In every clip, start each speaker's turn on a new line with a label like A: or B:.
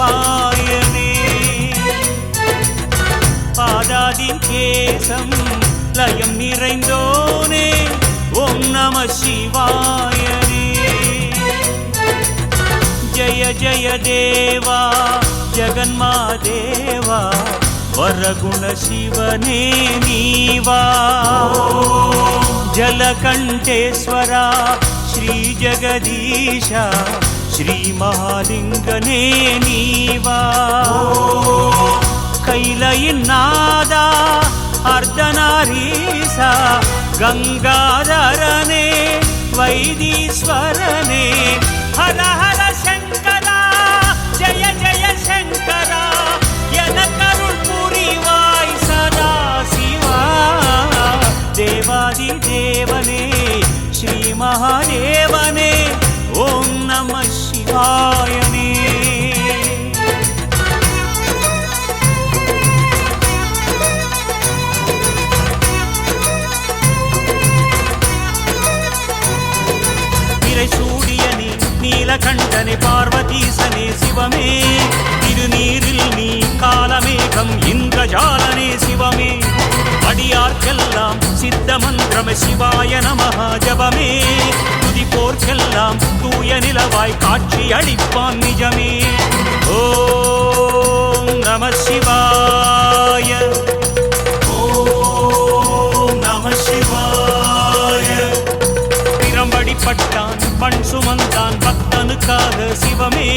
A: சிவாயனே. பாதாதி கேசம் லயம் நிறைந்தோனே ஓம் நம சிவாயனே. ஜய ஜய தேவா ஜகன்மாதேவா வரகுண சிவனே நீவா. ஜலகண்டேஸ்வரா ஸ்ரீ ஜகதீஷ ஸ்ரீ மகாலிங்கனே நீவா. கைலையின் நாதா அர்த்தநாரீசா கங்காதரனே வைதீஸ்வரனே. ஹர ஹர சங்கரா ஜய ஜய சங்கரா எனக்கருள் புரிவாய் சதா சிவா. தேவாதி தேவனே ஸ்ரீ மகாதேவனே ஓம் நம சிவாயனே. சூடியனே நீலகண்டனே பார்வதீசனே சிவமே. திருநீரில் நீ காலமேகம் இந்திரஜாலனே சிவமே. அடியார்க்கெல்லாம் சித்த மந்திரமே சிவாய நமஹ ஜபமே. துதிப்போர்க்கெல்லாம் தூய நிலவாய் காட்சி அளிப்பான் நிஜமே. ஓம் நம சிவாய ஓம் நம சிவாய. பிரம்படிப்பட்டான் மண் சுமந்தான் பக்தனுக்காக சிவமே.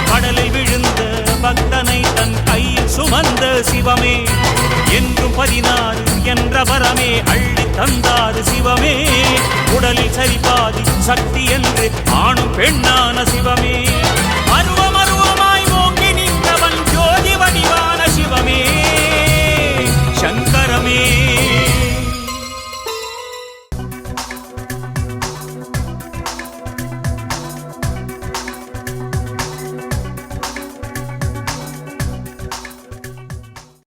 A: கடலில் விழுந்த பக்தனை தன் கையில் சுமந்த சிவமே. என்றும் 16 என்ற வரமே அள்ளி தந்தார் சிவமே. உடலில் சரிபாதி சக்தி என்று ஆணும் பெண்ணான சிவமே.